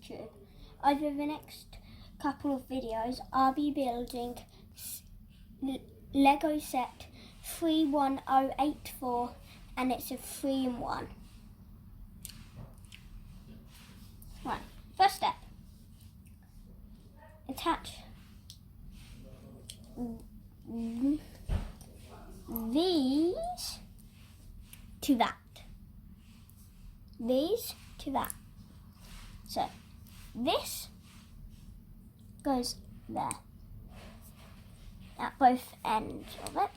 tube. Over the next couple of videos, I'll be building Lego set 31084, and it's a 3-in-1. Right, first step. Attach these to that. These to that. So this goes there at both ends of it.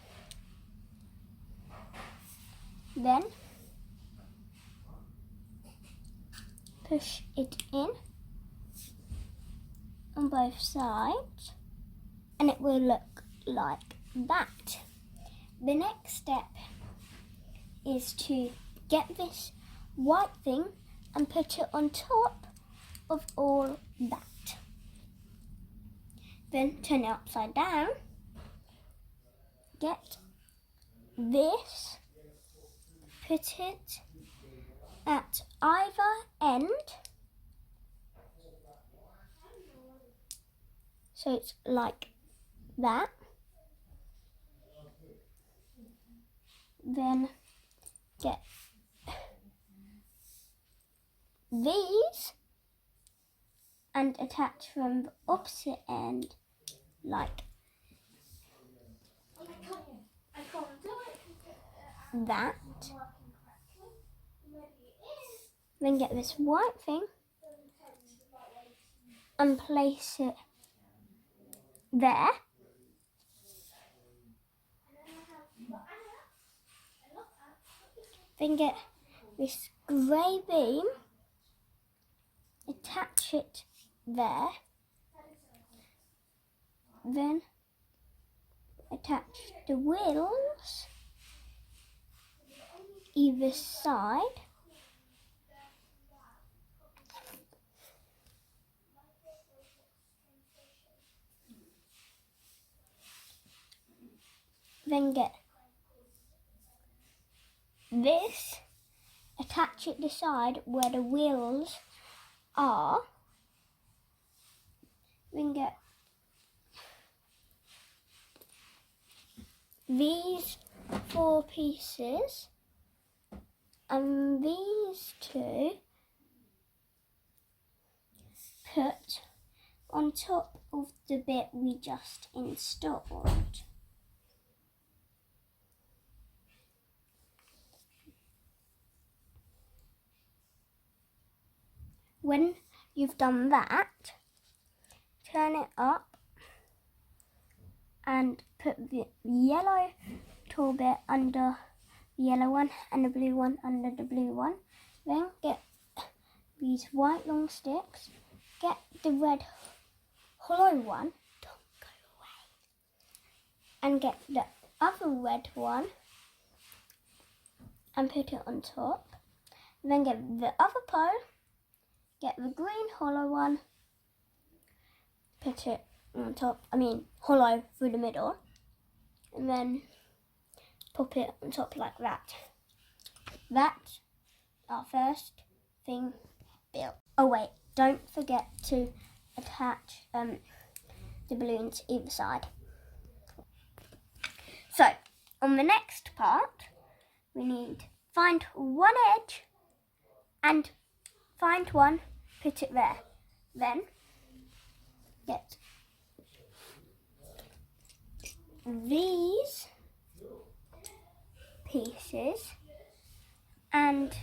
Then push it in on both sides, and it will look like that. The next step is to get this white thing and put it on top of all that. Then turn it upside down. Get this, put it at either end, so it's like that. Then get these and attach from the opposite end like that. Then get this white thing and place it there. Then get this grey beam, attach it there. Then attach the wheels either side. Then get this, attach it the side where the wheels are. Then get these 4 pieces and these 2 put on top of the bit we just installed. When you've done that, turn it up and put the yellow tall bit under the yellow one and the blue one under the blue one. Then get these white long sticks, get the red hollow one, don't go away, and get the other red one and put it on top. Then get the other pole, get the green hollow one, put it on top, hollow through the middle, and then pop it on top like that. That's our first thing built. Oh wait, don't forget to attach the balloons either side. So, on the next part, we need to find one edge and find one, put it there. Then get these pieces and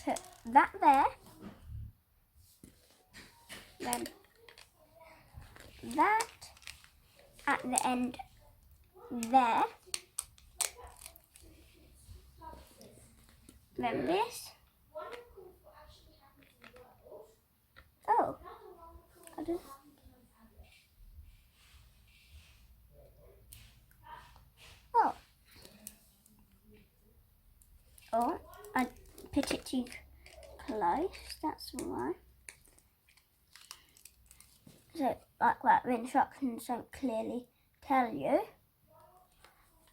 put that there. Then that at the end there. Then this. Oh, I don't. Oh, I put it too close. That's why. So, like that, the instructions don't clearly tell you.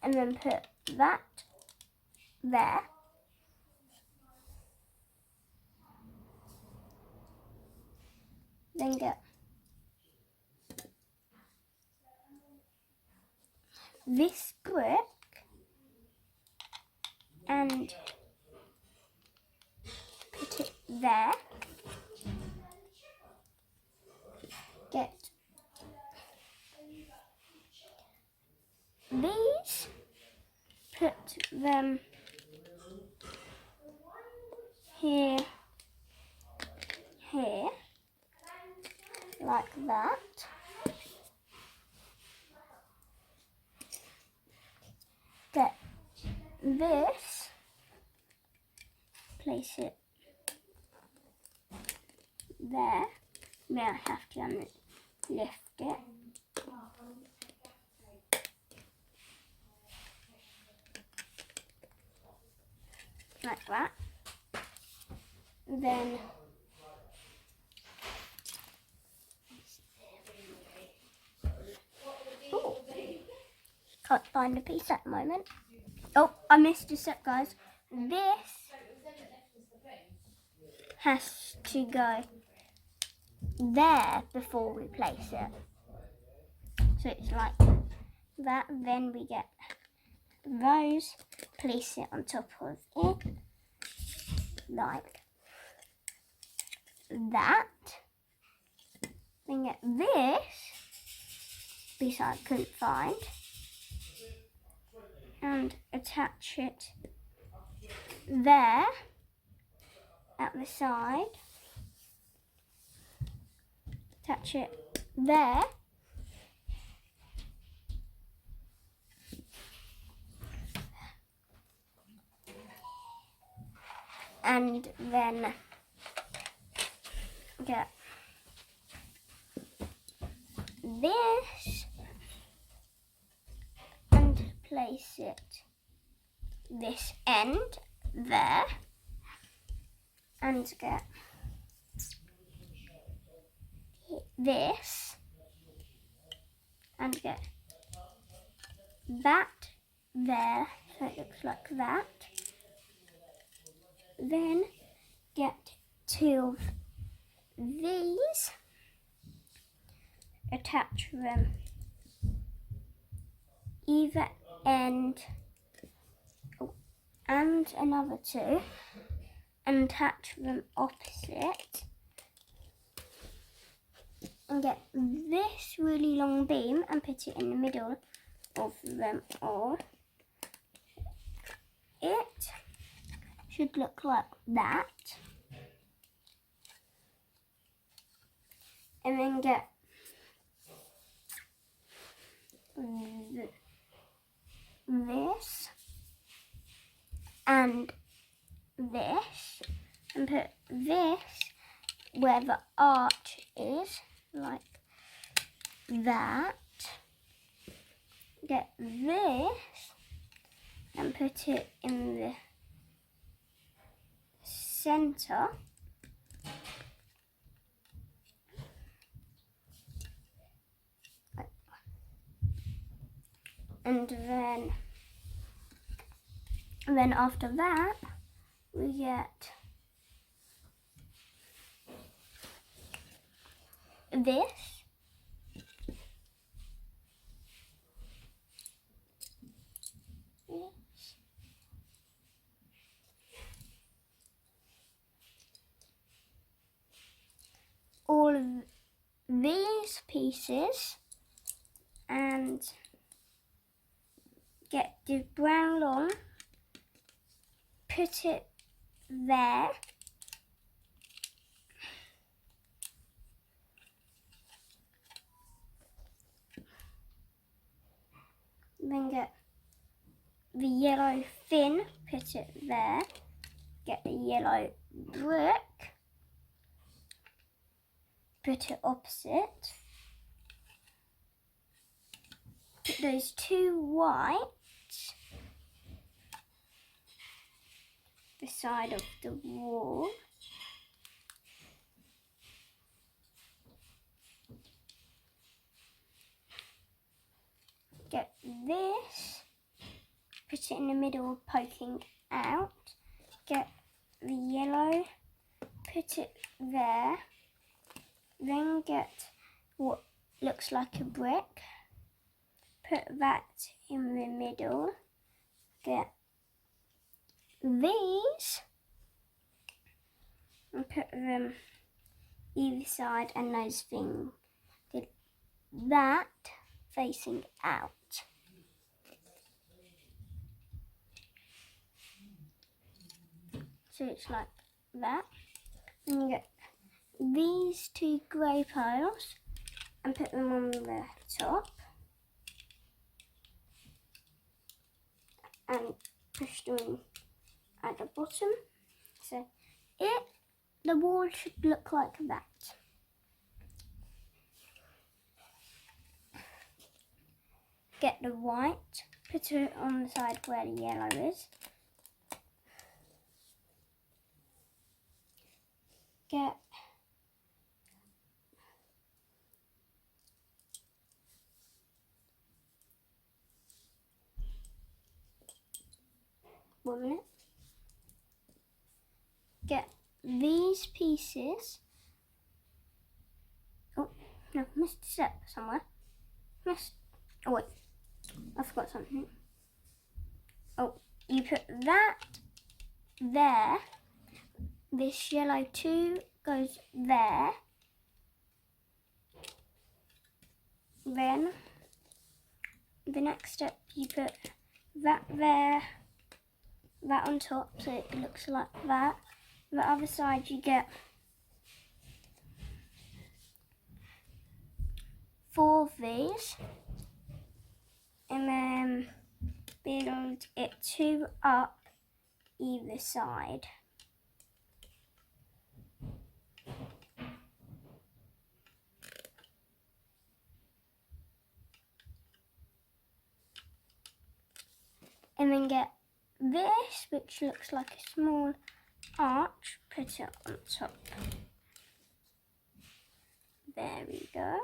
And then put that there. Then get this brick and put it there. Get these, put them here, like that. Get this, place it there. Now I have to lift it. Like that. Then can't find a piece at the moment. Oh, I missed a step, guys. This has to go there before we place it. So it's like that. Then we get those, place it on top of it, like that. Then get this piece I couldn't find and attach it there at the side. Attach it there. And then get this and place it this end there, and get this and get that there, so it looks like that. Then get two of these, attach them either end, and another two, and attach them opposite, and get this really long beam and put it in the middle of them all. It should look like that. And then get this and this, and put this where the arch is, like that. Get this and put it in the center. And then after that we get this, all of these pieces, and get the brown long, put it there, then get the yellow fin, put it there, get the yellow brick, put it opposite, put those two whites the side of the wall, get this, put it in the middle poking out, get the yellow, put it there, Then get what looks like a brick, put that in the middle, get these and put them either side, and those things, that facing out. So it's like that. And you get these two grey piles and put them on the top and push them at the bottom. So the wall should look like that. Get the white, put it on the side where the yellow is. Get one minute. Get these pieces. Oh no, missed a step somewhere. Oh wait, I forgot something. Oh, you put that there. This yellow 2 goes there. Then the next step, you put that there, that on top, so it looks like that. The other side, you get 4 of these, and then build it 2 up either side. And then get this, which looks like a small arch, put it on top. There we go.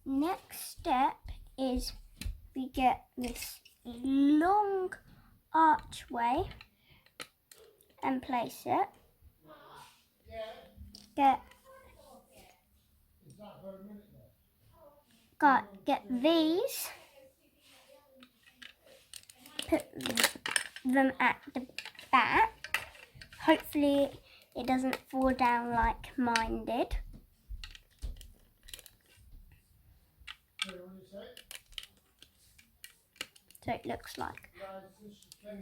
Next step is we get this long archway and place it. Get these, put them at the back. Hopefully it doesn't fall down like mine did. So it looks like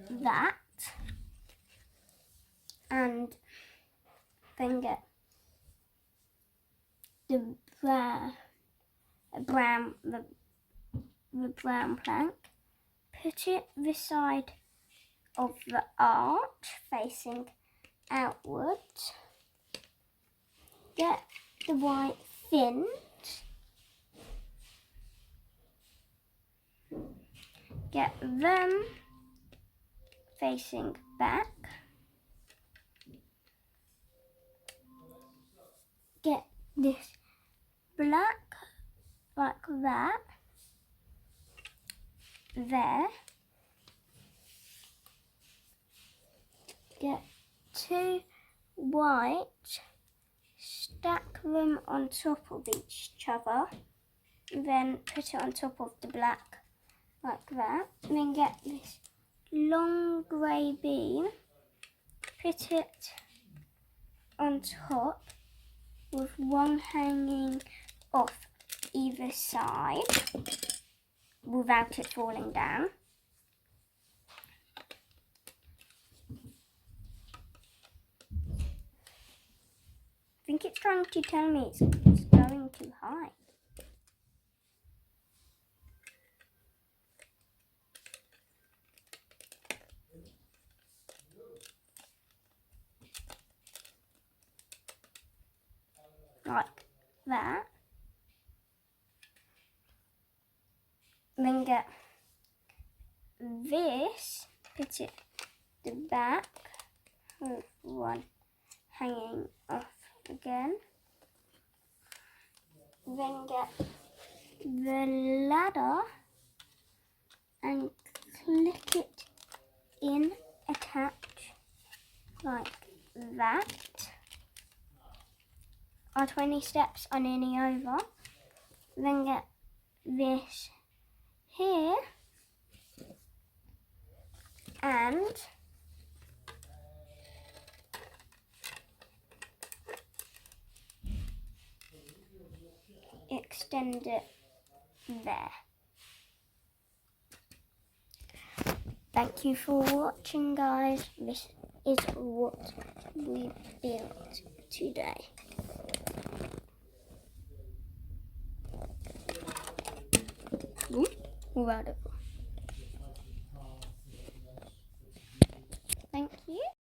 that. And then get the brown plank, put it this side of the arch facing outwards. Get the white fins, get them facing back. Get this black like that there. Get 2 white, stack them on top of each other, then put it on top of the black like that. And then get this long grey beam, put it on top with one hanging off either side without it falling down. I think it's trying to tell me it's going too high. Like that. Then get this, put it the back with one hanging off again. Then get the ladder and our 20 steps are nearly over. Then get this here and extend it there. Thank you for watching, guys. This is what we built today. Without it.